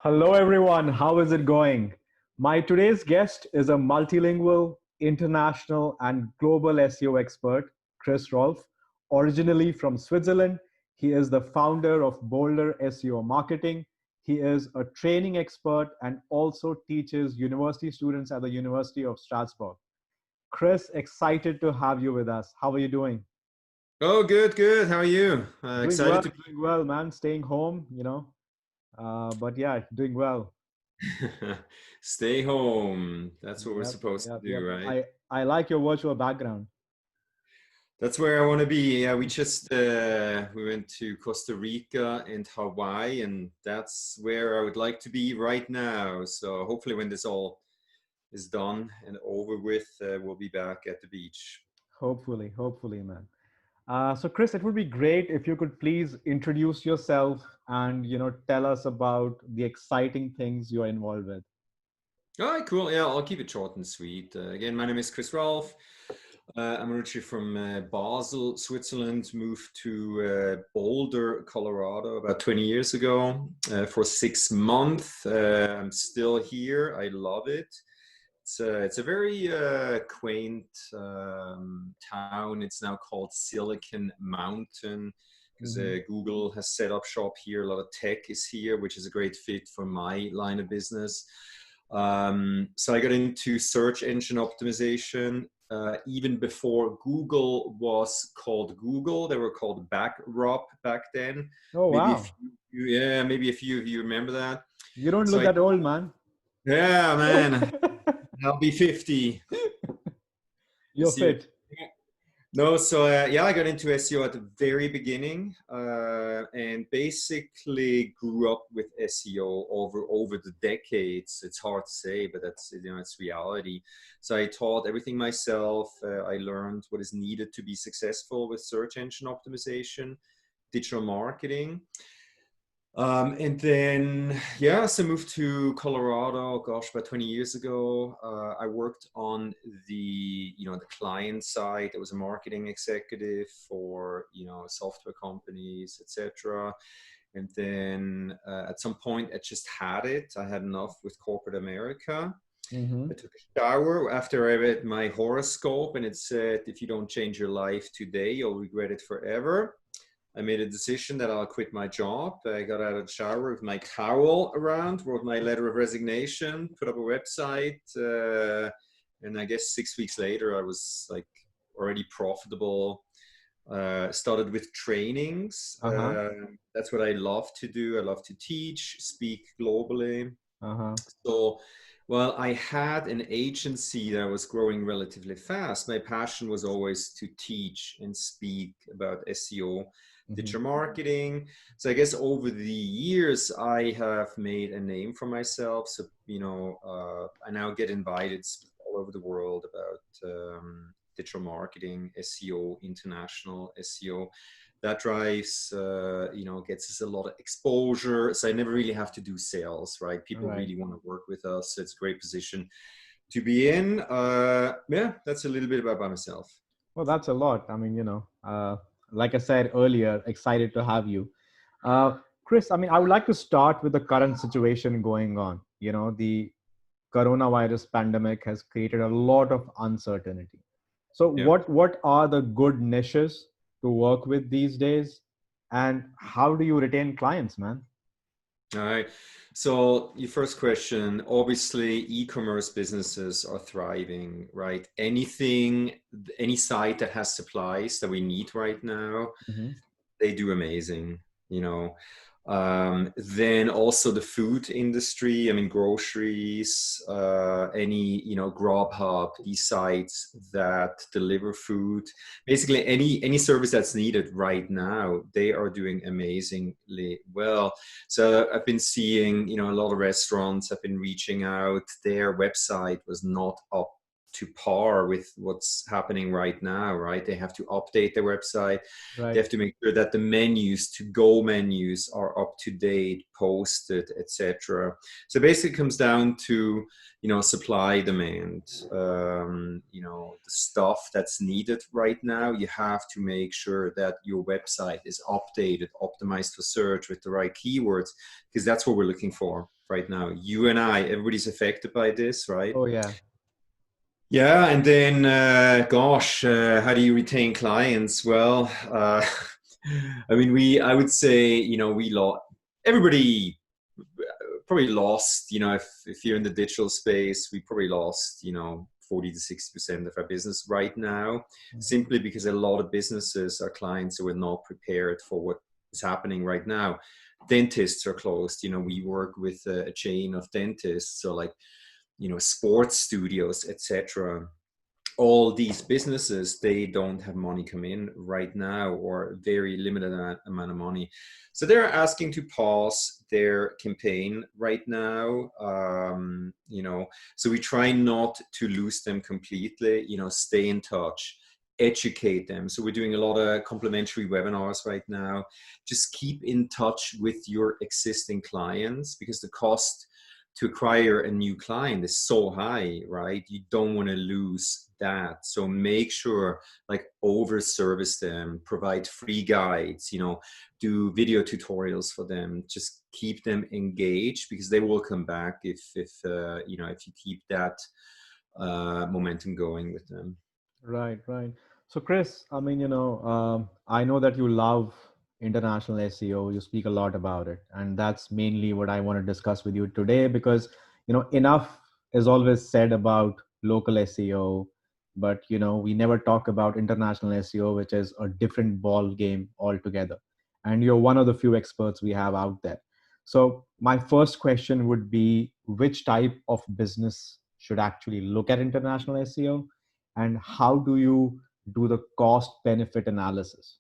Hello, everyone. How is it going? My today's guest is a multilingual, international, and global SEO expert, Chris Raulf. Originally from Switzerland, he is the founder of Boulder SEO Marketing. He is a training expert and also teaches university students at the University of Strasbourg. Chris, excited to have you with us. How are you doing? Oh, good, good. How are you? Excited to Doing well, man. Staying home, but yeah, doing well. stay home. That's what we're Yep, supposed to yep, do, yep. right? I like your virtual background. That's where I want to be. Yeah, we went to Costa Rica and Hawaii, and that's where I would like to be right now. So hopefully, when this all is done and over with, we'll be back at the beach. Hopefully, man. So, Chris, it would be great if you could please introduce yourself and tell us about the exciting things you're involved with. All right, cool. Yeah, I'll keep it short and sweet. Again, my name is Chris Raulf. I'm originally from Basel, Switzerland, moved to Boulder, Colorado about 20 years ago for 6 months. I'm still here. I love it. It's a very quaint town. It's now called Silicon Mountain because Hmm. Google has set up shop here. A lot of tech is here, which is a great fit for my line of business. So I got into search engine optimization even before Google was called Google. They were called Backrub back then. Oh, Maybe wow. if yeah, maybe a few of you remember that. You don't So look I, that old, man. yeah, man, I'll be 50 You're this year. fit. No, so yeah, I got into SEO at the very beginning, and basically grew up with SEO over the decades. It's hard to say, but that's it's reality. So I taught everything myself. I learned what is needed to be successful with search engine optimization, digital marketing. And then, yeah, so I moved to Colorado, gosh, about 20 years ago. I worked on the client side. I was a marketing executive for, software companies, etc. And then at some point, I just had it. I had enough with corporate America. Hmm. I took a shower after I read my horoscope, and it said, if you don't change your life today, you'll regret it forever. I made a decision that I'll quit my job. I got out of the shower with my towel around, wrote my letter of resignation, put up a website, and I guess 6 weeks later, I was like already profitable. Started with trainings. Uh-huh. That's what I love to do. I love to teach, speak globally. Uh-huh. So, well, I had an agency that was growing relatively fast. My passion was always to teach and speak about SEO, Hmm. digital marketing. So I guess over the years, I have made a name for myself. So, I now get invited to speak all over the world about digital marketing, SEO, international SEO. That drives gets us a lot of exposure, so I never really have to do sales, right? All People right. really want to work with us, so it's a great position to be in. Yeah, that's a little bit about by myself. Well, that's a lot. I mean, like I said earlier, excited to have you. Chris, I mean, I would like to start with the current situation going on. The coronavirus pandemic has created a lot of uncertainty. So Yeah. what are the good niches to work with these days? And how do you retain clients, man? All right. So your first question, obviously e-commerce businesses are thriving, right? Any site that has supplies that we need right now, Hmm. they do amazing, you know. Then also the food industry, I mean, groceries, any, Grubhub, these sites that deliver food, basically any service that's needed right now, they are doing amazingly well. So I've been seeing, a lot of restaurants have been reaching out. Their website was not up to par with what's happening right now, right? They have to update their website. They Right. have to make sure that the menus, to go menus, are up to date, posted, etc. So basically, it comes down to supply demand. The stuff that's needed right now. You have to make sure that your website is updated, optimized for search with the right keywords, because that's what we're looking for. right now. You and I, everybody's affected by this, right? Oh yeah. Yeah, and then, how do you retain clients? Well, I mean, I would say, we lost, everybody probably lost, if you're in the digital space, we probably lost, 40 to 60% of our business right now, simply because a lot of businesses, our clients, were not prepared for what is happening right now. Dentists are closed. We work with a chain of dentists, so like, sports studios, etc. All these businesses, they don't have money come in right now, or very limited amount of money, so they're asking to pause their campaign right now. So we try not to lose them completely. Stay in touch, educate them. So we're doing a lot of complimentary webinars right now. Just keep in touch with your existing clients, because the cost to acquire a new client is so high, right? You don't want to lose that. So make sure, like, over service them, provide free guides, do video tutorials for them. Just keep them engaged, because they will come back if you keep that momentum going with them. Right, right. So, Chris, I mean, I know that you love international SEO. You speak a lot about it, and that's mainly what I want to discuss with you today. Because enough is always said about local SEO, but we never talk about international SEO, which is a different ball game altogether. And you're one of the few experts we have out there. So, my first question would be, which type of business should actually look at international SEO? And how do you do the cost benefit analysis?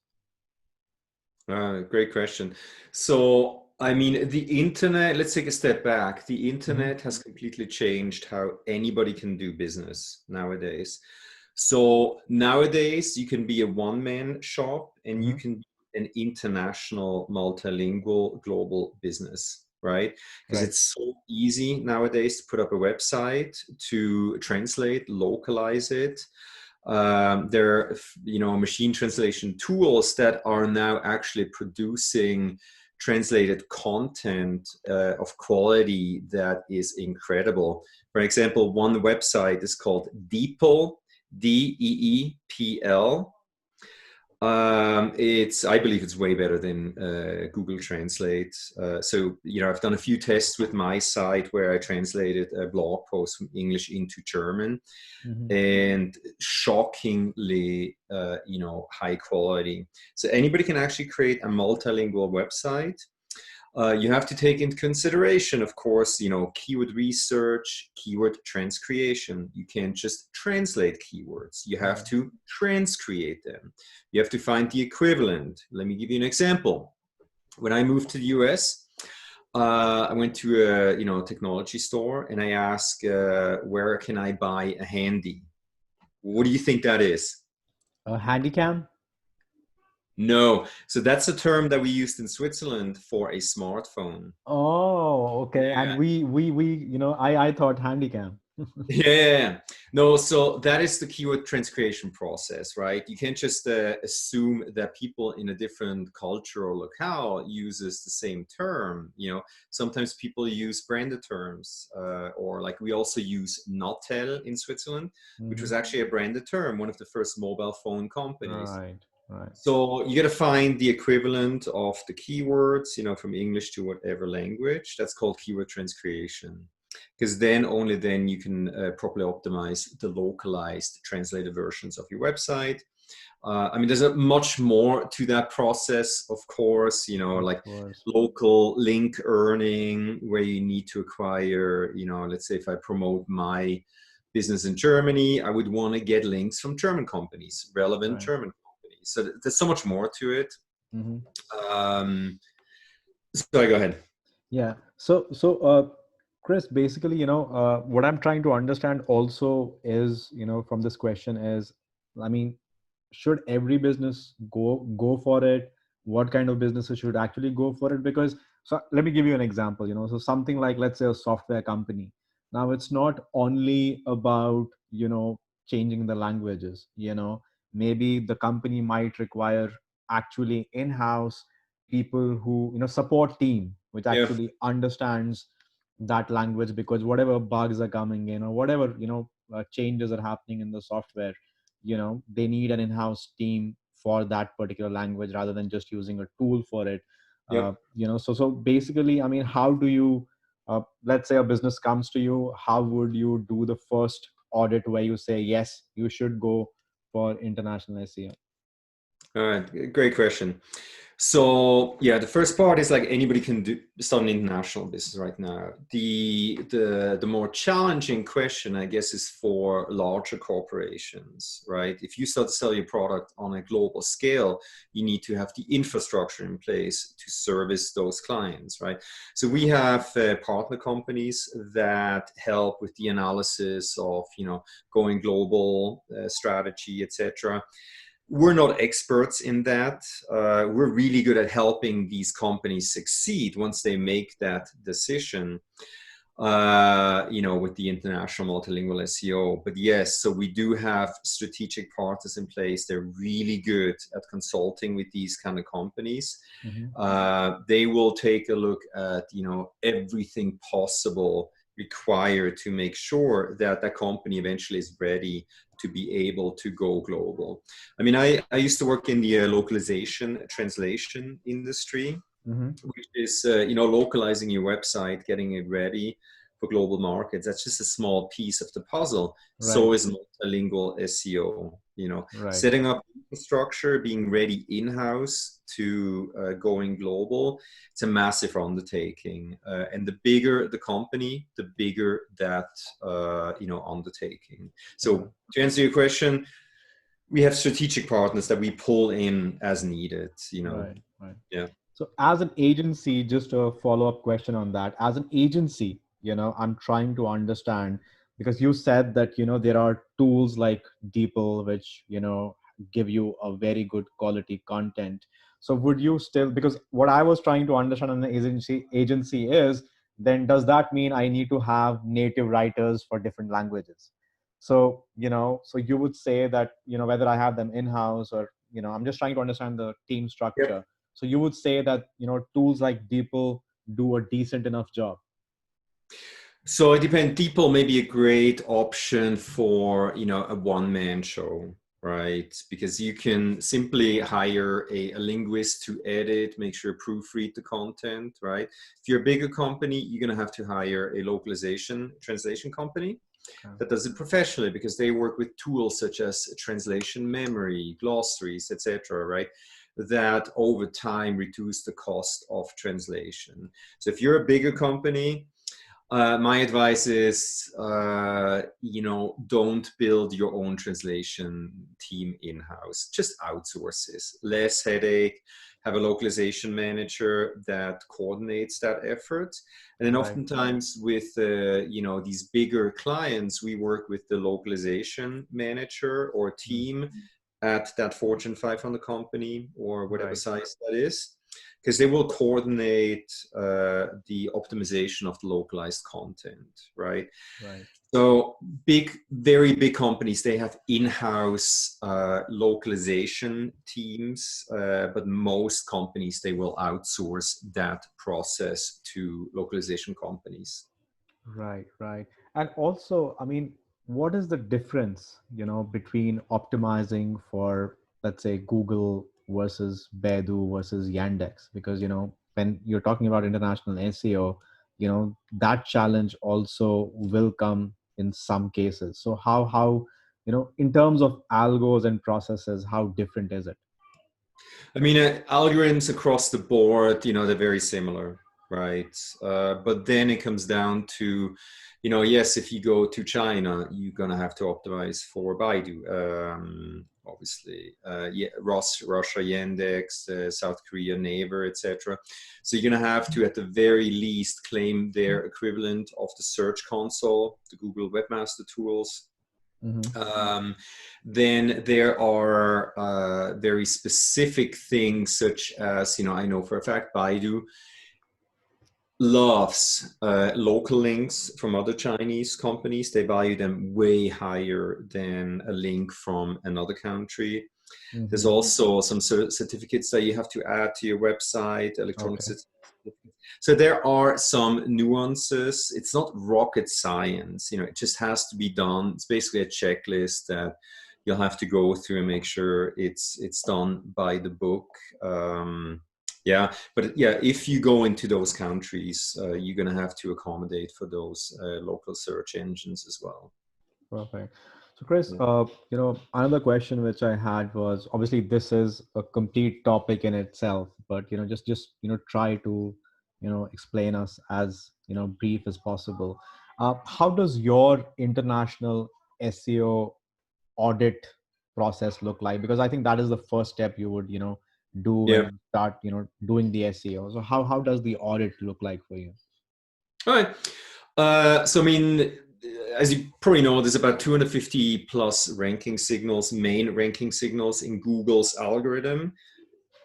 Great question. So, I mean, the internet, let's take a step back. The Mm-hmm. internet has completely changed how anybody can do business nowadays. So, nowadays, you can be a one-man shop, and you Mm-hmm. can be an international, multilingual, global business, right? Because Right. it's so easy nowadays to put up a website, to translate, localize it. There are, machine translation tools that are now actually producing translated content of quality that is incredible. For example, one website is called Deepl, Deepl. I believe it's way better than Google Translate. So, I've done a few tests with my site where I translated a blog post from English into German, Mm-hmm. and shockingly, high quality. So anybody can actually create a multilingual website. You have to take into consideration, of course, keyword research, keyword transcreation. You can't just translate keywords. You have Right. to transcreate them. You have to find the equivalent. Let me give you an example. When I moved to the US, I went to a technology store, and I asked, where can I buy a handy? What do you think that is? A handycam? No. So that's a term that we used in Switzerland for a smartphone. Oh, okay. And Yeah. I thought handycam. Yeah. No, so that is the keyword transcreation process, right? You can't just assume that people in a different culture or locale uses the same term. Sometimes people use branded terms, or like we also use Natel in Switzerland, which Mm-hmm. was actually a branded term, one of the first mobile phone companies. Right, right, So you got to find the equivalent of the keywords, from English to whatever language. That's called keyword transcreation. Because then, only then, you can properly optimize the localized translated versions of your website. I mean, there's a much more to that process, of course, of like course. local link earning, where you need to acquire, let's say if I promote my business in Germany, I would want to get links from German companies, relevant Right. German companies. So there's so much more to it. Mm-hmm. Um, Sorry, go ahead. Yeah. So, Chris, basically, what I'm trying to understand also is, from this question is, I mean, should every business go for it? What kind of businesses should actually go for it? Because, so let me give you an example. So something like, let's say, a software company. Now, it's not only about changing the languages. Maybe the company might require actually in-house people who support team which Yeah. actually understands that language, because whatever bugs are coming in or whatever, changes are happening in the software, they need an in-house team for that particular language rather than just using a tool for it. Yep. So basically, I mean, how do you, let's say a business comes to you, how would you do the first audit where you say, yes, you should go for international SEO? All right, great question. So yeah, the first part is like anybody can start an international business right now. The more challenging question, I guess, is for larger corporations, right? If you start to sell your product on a global scale, you need to have the infrastructure in place to service those clients, right? So we have partner companies that help with the analysis of, going global strategy, etc. We're not experts in that. We're really good at helping these companies succeed once they make that decision, with the international multilingual SEO. But yes, so we do have strategic partners in place. They're really good at consulting with these kind of companies. They will take a look at, everything possible required to make sure that that company eventually is ready to be able to go global. I mean, I used to work in the localization translation industry, which is, localizing your website, getting it ready for global markets. That's just a small piece of the puzzle. Right. So is multilingual SEO, Right. setting up infrastructure, being ready in-house to going global. It's a massive undertaking. And the bigger the company, the bigger that, undertaking. So to answer your question, we have strategic partners that we pull in as needed, Right. Right. Yeah. So as an agency, just a follow-up question on that. As an agency, I'm trying to understand, because you said that, there are tools like DeepL, which, give you a very good quality content. So would you still, because what I was trying to understand on the agency is, then does that mean I need to have native writers for different languages? So, so you would say that, whether I have them in-house or, I'm just trying to understand the team Yep. structure. So you would say that, tools like DeepL do a decent enough job? So it depends. DeepL may be a great option for, a one-man show, right? Because you can simply hire a linguist to edit, make sure proofread the content, right? If you're a bigger company, you're going to have to hire a localization translation company Okay. that does it professionally, because they work with tools such as translation memory, glossaries, etc., right? That over time reduce the cost of translation. So if you're a bigger company, my advice is, don't build your own translation team in-house. Just outsource this. Less headache. Have a localization manager that coordinates that effort. And then Right. oftentimes with, these bigger clients, we work with the localization manager or team at that Fortune 500 company or whatever Right. size that is, because they will coordinate the optimization of the localized content, right? Right. So very big companies, they have in-house localization teams, but most companies, they will outsource that process to localization companies. Right, right. And also, I mean, what is the difference, between optimizing for, let's say, Google versus Baidu versus Yandex? Because, when you're talking about international SEO, that challenge also will come in some cases. So how, in terms of algos and processes, how different is it? I mean, algorithms across the board, they're very similar, right? But then it comes down to, yes, if you go to China, you're going to have to optimize for Baidu, obviously. Yeah, Russia, Yandex, South Korea, Naver, etc. So you're going to have to, at the very least, claim their equivalent of the Search Console, the Google Webmaster Tools. Mm-hmm. Then there are very specific things such as, I know for a fact Baidu loves local links from other Chinese companies. They value them way higher than a link from another country. There's Mm-hmm. also some certificates that you have to add to your website, electronic Okay. certificates. So there are some nuances. It's not rocket science, it just has to be done. It's basically a checklist that you'll have to go through and make sure it's done by the book. Yeah, but yeah, if you go into those countries, you're going to have to accommodate for those local search engines as well. Perfect. So, Chris, Yeah. another question which I had was, obviously this is a complete topic in itself, but just try to explain us as brief as possible. How does your international SEO audit process look like? Because I think that is the first step you would do when Yeah. you start doing the SEO. So how does the audit look like for you? All right. So, I mean, as you probably know, there's about 250 plus ranking signals, main ranking signals in Google's algorithm,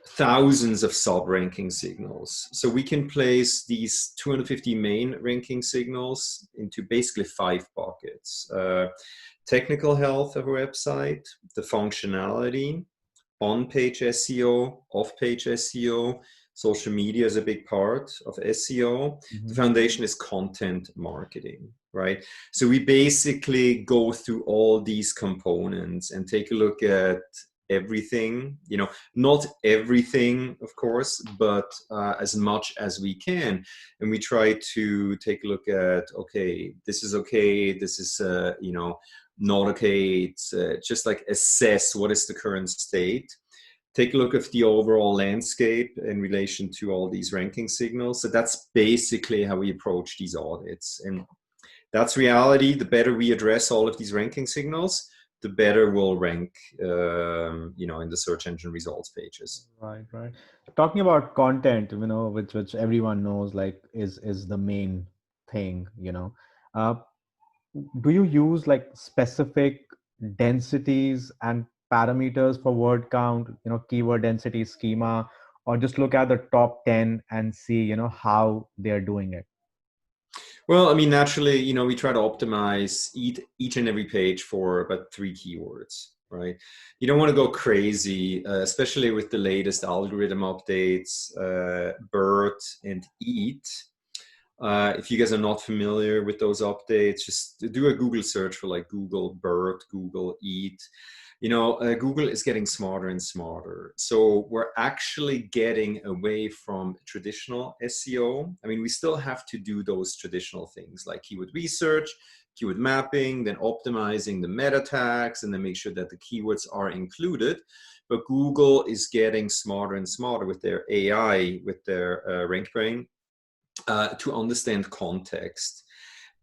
thousands of sub ranking signals. So we can place these 250 main ranking signals into basically 5 buckets. Technical health of a website, the functionality, on-page SEO, off-page SEO. Social media is a big part of SEO. The Hmm. foundation is content marketing, right? So we basically go through all these components and take a look at everything, not everything, of course, but as much as we can. And we try to take a look at, okay, this is okay, this is, not okay. It's just like assess what is the current state. Take a look at the overall landscape in relation to all these ranking signals. So that's basically how we approach these audits. And that's reality. The better we address all of these ranking signals, the better we'll rank, in the search engine results pages. Right, right. Talking about content, which everyone knows, like is the main thing. Uh, do you use like specific densities and parameters for word count, keyword density schema, or just look at the top 10 and see, how they're doing it? Well, I mean, naturally, we try to optimize each and every page for about 3 keywords, right? You don't want to go crazy, especially with the latest algorithm updates, bird and eat. If you guys are not familiar with those updates, just do a Google search for like Google bird, Google eat. Google is getting smarter and smarter. So we're actually getting away from traditional SEO. I mean, we still have to do those traditional things like keyword research, keyword mapping, then optimizing the meta tags, and then make sure that the keywords are included. But Google is getting smarter and smarter with their AI, with their RankBrain, to understand context.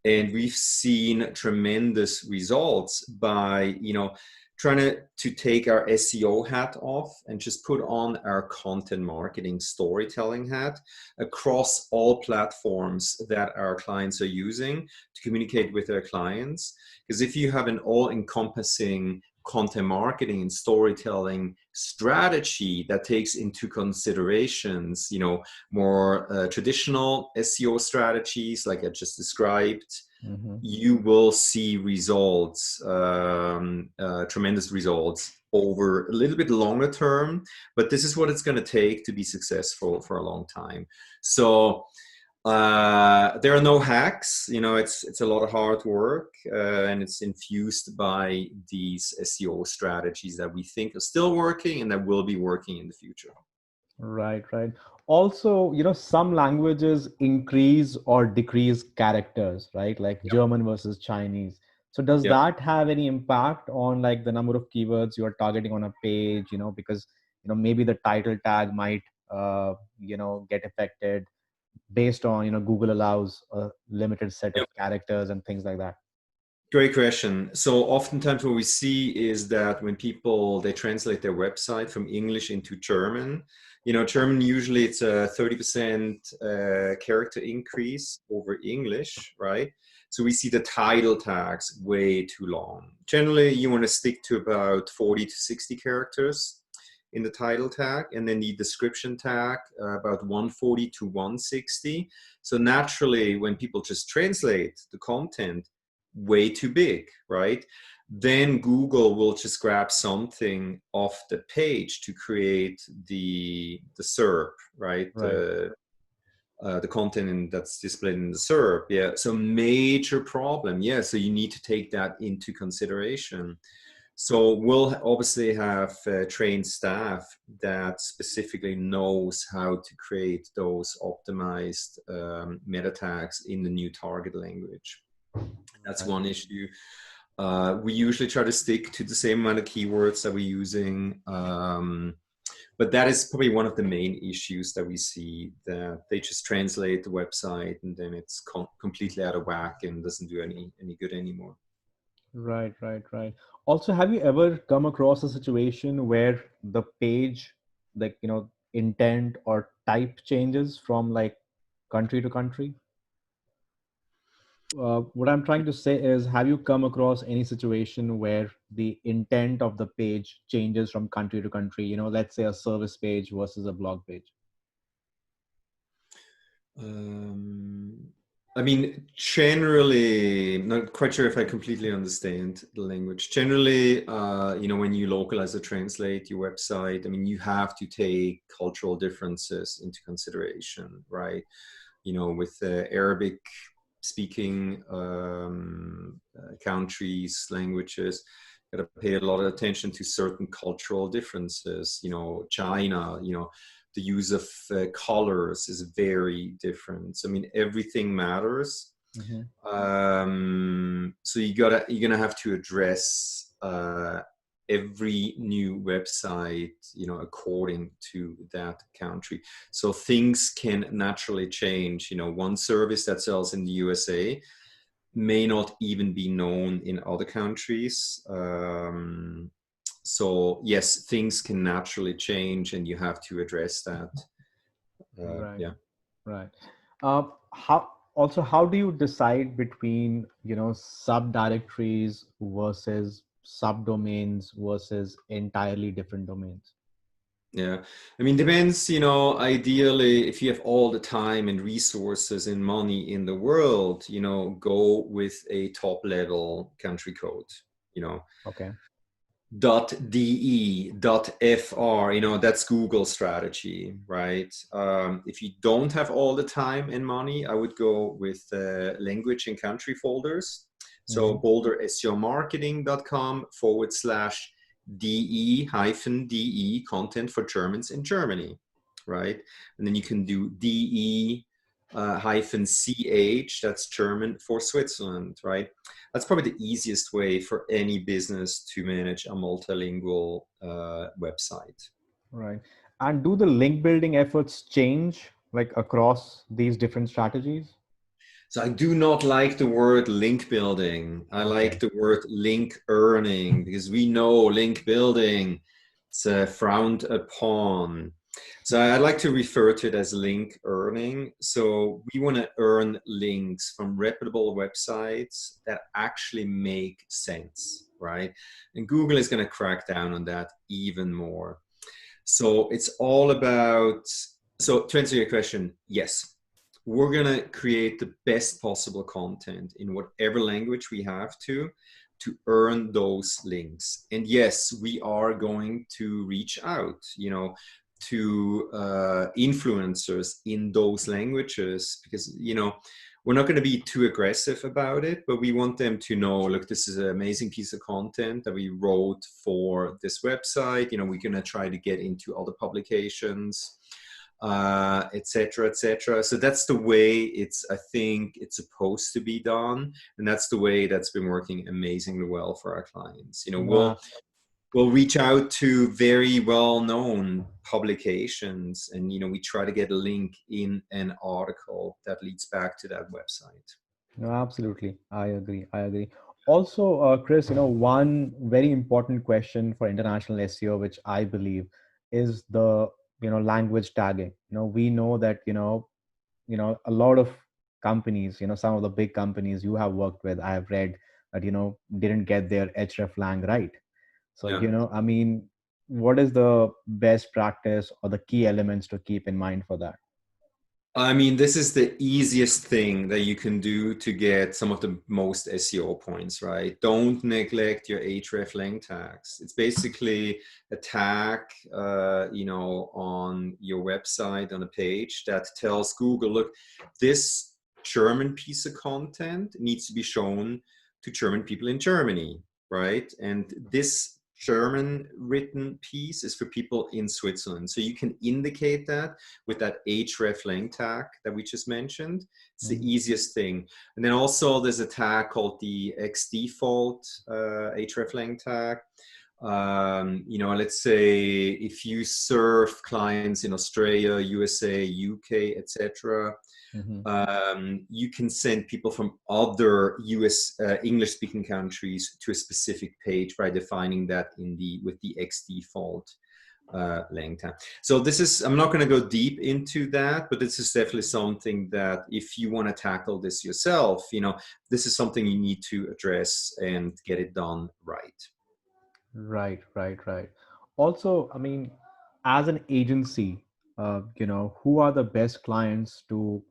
And we've seen tremendous results by trying to take our SEO hat off and just put on our content marketing storytelling hat across all platforms that our clients are using to communicate with their clients. Because if you have an all-encompassing content marketing and storytelling strategy that takes into considerations, more traditional SEO strategies like I just described, Hmm. you will see results, tremendous results over a little bit longer term. But this is what it's going to take to be successful for a long time. So there are no hacks. It's a lot of hard work, and it's infused by these SEO strategies that we think are still working and that will be working in the future. Right, right. Also, some languages increase or decrease characters, right? Like Yep. German versus Chinese. So does Yep. that have any impact on like the number of keywords you are targeting on a page, because, maybe the title tag might, get affected based on, Google allows a limited set of characters and things like that. Great question. So oftentimes what we see is that when people, they translate their website from English into German, German usually it's a 30% character increase over English, right? So we see the title tags way too long. Generally, you want to stick to about 40 to 60 characters in the title tag, and then the description tag about 140 to 160. So naturally, when people just translate the content, way too big, right? then Google will just grab something off the page to create the SERP, right? Right. The content that's displayed in the SERP. Yeah, so major problem. Yeah, so you need to take that into consideration. So we'll obviously have trained staff that specifically knows how to create those optimized meta tags in the new target language. That's Right. one issue. We usually try to stick to the same amount of keywords that we're using. But that is probably one of the main issues that we see, that they just translate the website and then it's completely out of whack and doesn't do any good anymore. Right, right, right. Also, have you ever come across a situation where the page, like, intent or type changes from like country to country? What I'm trying to say is, have you come across any situation where the intent of the page changes from country to country? Let's say a service page versus a blog page. Um, I mean, generally, not quite sure if I completely understand the language. Generally, when you localize or translate your website, I mean, you have to take cultural differences into consideration, right? With Arabic speaking countries, languages, got to pay a lot of attention to certain cultural differences. China, the use of colors is very different. So, I mean, everything matters. Mm-hmm. So you're gonna have to address every new website, according to that country. So things can naturally change. One service that sells in the USA may not even be known in other countries. So yes, things can naturally change, and you have to address that. Right, Yeah. right. How do you decide between, subdirectories versus subdomains versus entirely different domains? Yeah, I mean, depends, ideally, if you have all the time and resources and money in the world, go with a top level country code, you know, Okay. .de, .fr, that's Google strategy, right? If you don't have all the time and money, I would go with language and country folders. So Mm-hmm. Boulder SEO marketing.com/DE-DE content for Germans in Germany, right? And then you can do DE -CH, that's German for Switzerland, right? That's probably the easiest way for any business to manage a multilingual website. Right. And do the link building efforts change like across these different strategies? So I do not like the word link building. I like Okay. the word link earning, because we know link building, it's frowned upon. So I like to refer to it as link earning. So we want to earn links from reputable websites that actually make sense, right? And Google is going to crack down on that even more. So it's all about, so to answer your question, yes, we're going to create the best possible content in whatever language we have to earn those links. And yes, we are going to reach out, to influencers in those languages, because, we're not going to be too aggressive about it, but we want them to know, look, this is an amazing piece of content that we wrote for this website. We're going to try to get into other publications, etc., etc. So that's the way I think it's supposed to be done, and that's the way that's been working amazingly well for our clients. No, We'll reach out to very well-known publications, and we try to get a link in an article that leads back to that website. no, absolutely. I agree. I agree. Also, Chris, one very important question for international SEO, which I believe is the, language tagging. We know that, a lot of companies, some of the big companies you have worked with, I have read that, didn't get their hreflang right. So, Yeah. I mean, what is the best practice or the key elements to keep in mind for that? I mean, this is the easiest thing that you can do to get some of the most SEO points, right? Don't neglect your href tags. It's basically a tag, on your website on a page that tells Google, look, this German piece of content needs to be shown to German people in Germany, right? And this German written piece is for people in Switzerland. So you can indicate that with that href tag that we just mentioned. It's the Mhm. easiest thing. And then also there's a tag called the xdefault href tag. Let's say if you serve clients in Australia, USA, UK, etc., Mhm. you can send people from other US English speaking countries to a specific page by defining that with the X default length. So this is, I'm not going to go deep into that, but this is definitely something that if you want to tackle this yourself, this is something you need to address and get it done right. Right, right, right. Also, I mean, as an agency, who are the best clients to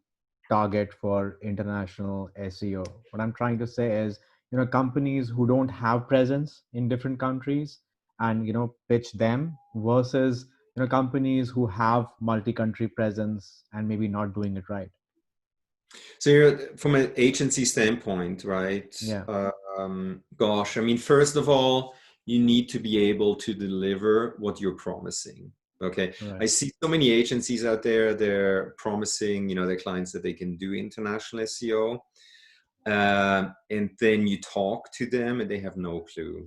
target for international SEO? What I'm trying to say is, companies who don't have presence in different countries and, pitch them versus, companies who have multi-country presence and maybe not doing it right. So you're, from an agency standpoint, right? Yeah, Gosh, I mean, first of all, you need to be able to deliver what you're promising. Okay. I right. see so many agencies out there, they're promising, their clients that they can do international SEO. And then you talk to them and they have no clue.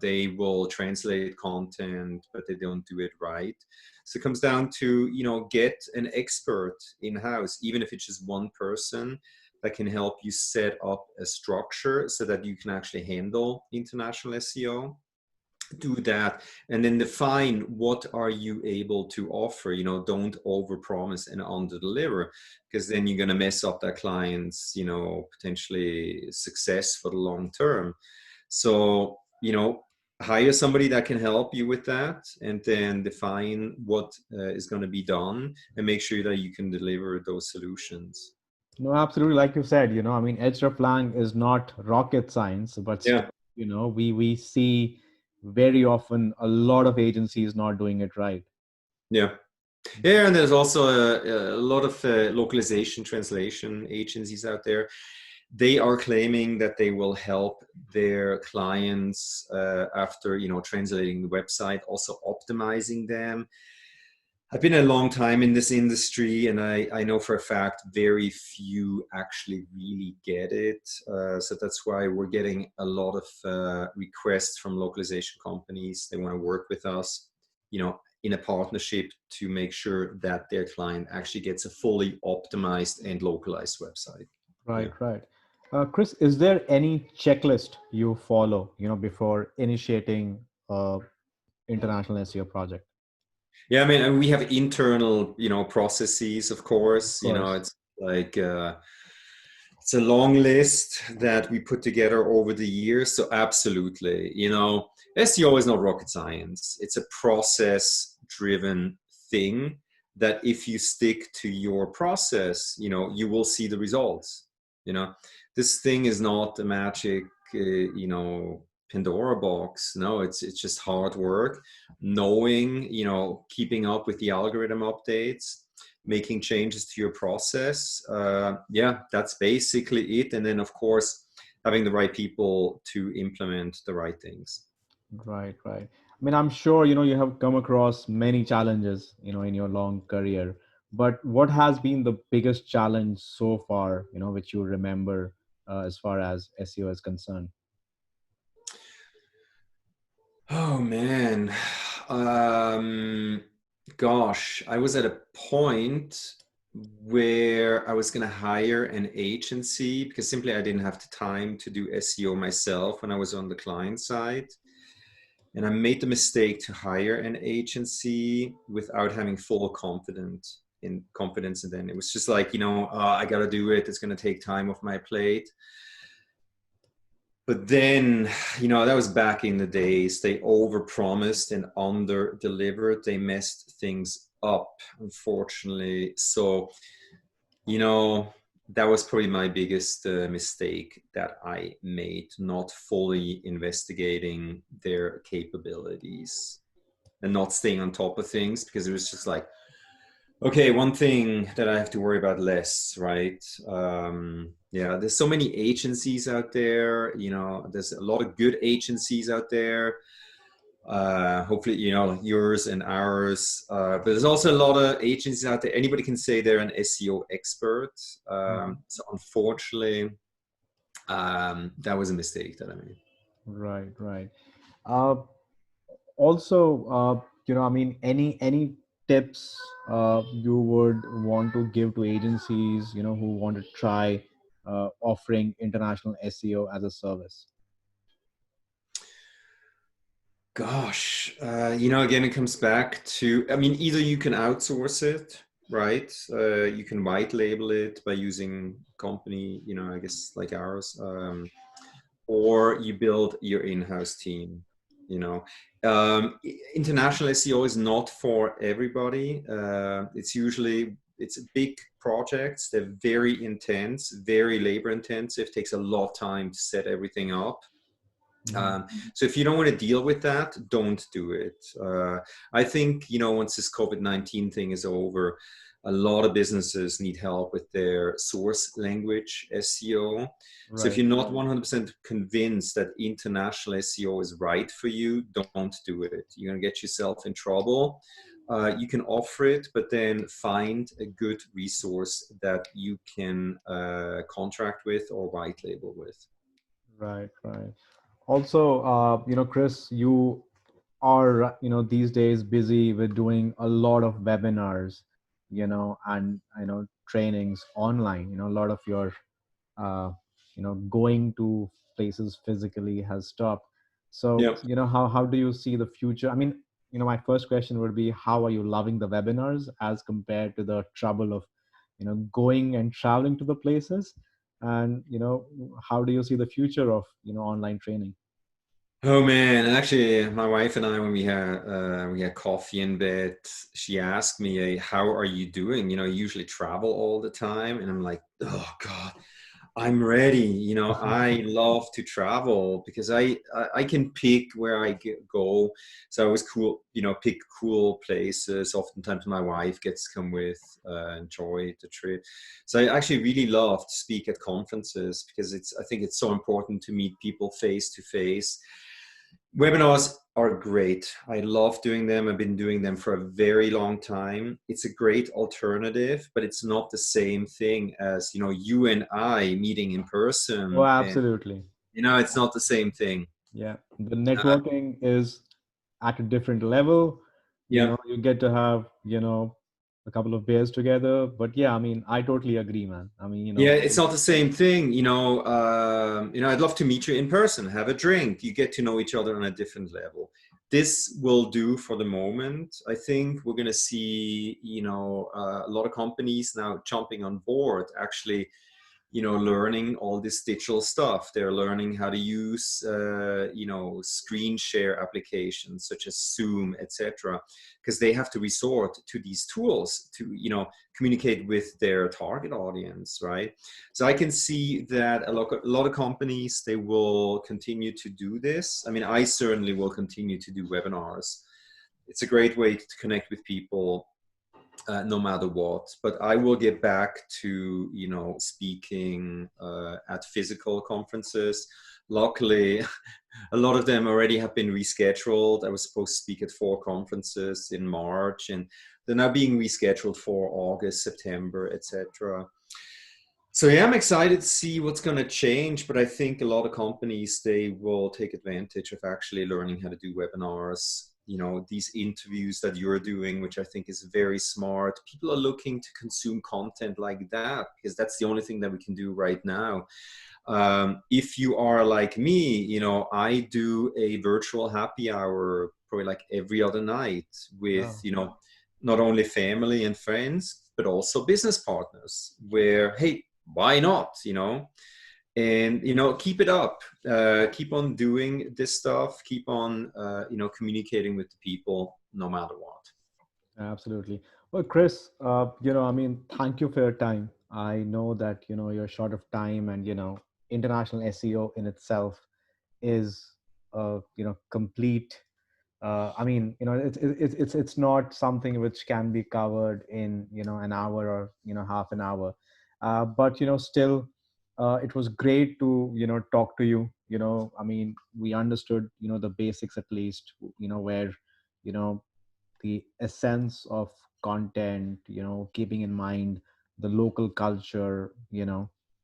They will translate content, but they don't do it right. So it comes down to, get an expert in house, even if it's just one person that can help you set up a structure so that you can actually handle international SEO. Do that and then define what are you able to offer. Don't overpromise and underdeliver, because then you're going to mess up that client's potentially success for the long term. So hire somebody that can help you with that, and then define what is going to be done and make sure that you can deliver those solutions. No, absolutely. Like you said, I mean, extra flank is not rocket science, but still, Yeah, we see very often a lot of agencies not doing it right. yeah. Yeah, and there's also a lot of localization translation agencies out there. They are claiming that they will help their clients after translating the website, also optimizing them. I've been a long time in this industry, and I know for a fact very few actually really get it. So that's why we're getting a lot of requests from localization companies. They want to work with us, in a partnership to make sure that their client actually gets a fully optimized and localized website. Right, Yeah. right. Chris, is there any checklist you follow, before initiating international SEO project? Yeah, I mean, and we have internal, processes, of Of course. course. It's like it's a long list that we put together over the years. So absolutely, SEO is not rocket science. It's a process-driven thing that if you stick to your process, you will see the results. You know, this thing is not a magic, Pandora box. No, it's just hard work, knowing, keeping up with the algorithm updates, making changes to your process. Yeah, that's basically it. And then, of course, having the right people to implement the right things. Right, right. I mean, I'm sure, you have come across many challenges, in your long career, but what has been the biggest challenge so far, which you remember as far as SEO is concerned? Oh, man. Um, Gosh, I was at a point where I was going to hire an agency because simply I didn't have the time to do SEO myself when I was on the client side. And I made the mistake to hire an agency without having full confidence in them. It was just like, I got to do it. It's going to take time off my plate. But then, that was back in the days. They overpromised and under delivered. They messed things up, unfortunately. So You know, that was probably my biggest mistake that I made, not fully investigating their capabilities and not staying on top of things, because it was just like, okay, one thing that I have to worry about less, right? Yeah, there's so many agencies out there. You know, there's a lot of good agencies out there. Hopefully, you know, yours and ours. But there's also a lot of agencies out there. Anybody can say they're an SEO expert. Mhm. So unfortunately, that was a mistake that I made. Right, right. Uh, Also, I mean, any tips you would want to give to agencies, who want to try offering international SEO as a service? Gosh, you know, again, it comes back to, I mean, either you can outsource it, right? You can white label it by using company, you know, I guess like ours, or you build your in-house team, you know. International SEO is not for everybody. It's usually, it's big projects. They're very intense, very labor intensive, takes a lot of time to set everything up. Mhm. So if you don't want to deal with that, don't do it. I think, you know, once this COVID-19 thing is over, a lot of businesses need help with their source language SEO. So if Right, you're not 100% convinced that international SEO is right for you, don't do it. You're going to get yourself in trouble. You can offer it, but then find a good resource that you can contract with or white label with. right, right. Also, Chris, you are, these days busy with doing a lot of webinars, and, trainings online. A lot of your uh, going to places physically has stopped. So Yeah. how do you see the future? I mean, my first question would be, how are you loving the webinars as compared to the trouble of going and traveling to the places? And how do you see the future of online training? Oh man, actually, my wife and I, when we had coffee in bed, she asked me, "How are you doing? You know, you usually travel all the time," and I'm like, "Oh God, I'm ready. You know, I love to travel because I can pick where go. So I was cool, you know, pick cool places. Oftentimes my wife gets to come with, enjoy the trip. So I actually really love to speak at conferences because I think it's so important to meet people face to face. Webinars are great. I love doing them. I've been doing them for a very long time. It's a great alternative, but it's not the same thing as, you know, you and I meeting in Oh, person. And, absolutely. you know, it's not the same thing. Yeah, the Uh, networking is at a different level. yeah. You get to have a couple of beers together. But yeah, I mean, I totally agree, man. I mean, Yeah, it's not the same thing, you know. You know, I'd love to meet you in person, have a drink. You get to know each other on a different level. This will do for the moment. I think we're going to see, you know, a lot of companies now jumping on board, actually, you know, learning all this digital stuff. They're learning how to use, you know, screen share applications such as Zoom, etc., because they have to resort to these tools to, you know, communicate with their target audience, right? So I can see that a lot of companies, they will continue to do this. I mean, I certainly will continue to do webinars. It's a great way to connect with people, no matter what. But I will get back to, you know, speaking at physical conferences. Luckily, a lot of them already have been rescheduled. I was supposed to speak at 4 conferences in March, and they're now being rescheduled for August, September, etc. So yeah, I'm excited to see what's going to change, but I think a lot of companies, they will take advantage of actually learning how to do webinars. You know, these interviews that you're doing, which I think is very smart. People are looking to consume content like that because that's the only thing that we can do right now. If you are like me, you know, I do a virtual happy hour probably like every other night with, Oh, you know, not only family and friends, but also business partners where, hey, why not, you know? And, you know, keep it up, keep on doing this stuff, keep on, you know, communicating with the people no matter what. Absolutely. Well, Chris, I mean, thank you for your time. I know that, you're short of time, and, international SEO in itself is, complete. I mean, it's not something which can be covered in, an hour or, half an hour. But, still, it was great to, talk to you. I mean, we understood, the basics at least, where, you know, the essence of content, keeping in mind the local culture, the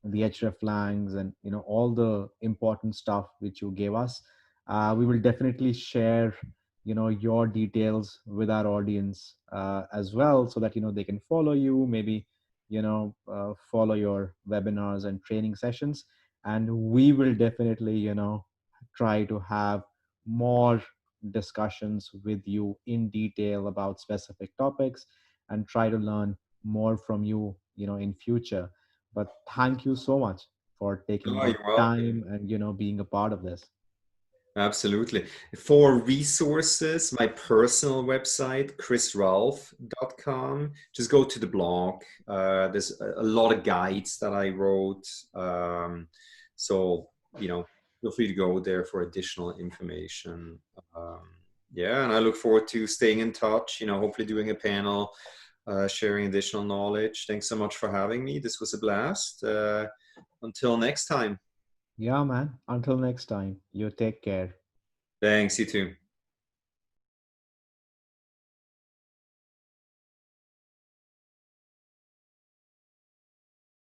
href and, all the important stuff which you gave us. We will definitely share, your details with our audience as well, so that, they can follow you, maybe, follow your webinars and training sessions. And we will definitely, try to have more discussions with you in detail about specific topics, and try to learn more from you, in future. But thank you so much for taking Oh, the you're welcome. time and, being a part of this. Absolutely. For resources, my personal website, chrisraulf.com. Just go to the blog. There's a lot of guides that I wrote. So, feel free to go there for additional information. Um, yeah, and I look forward to staying in touch, hopefully doing a panel, sharing additional knowledge. Thanks so much for having me. This was a blast. Until next time. Yeah, man. Until next time, you take care. Thanks, you too.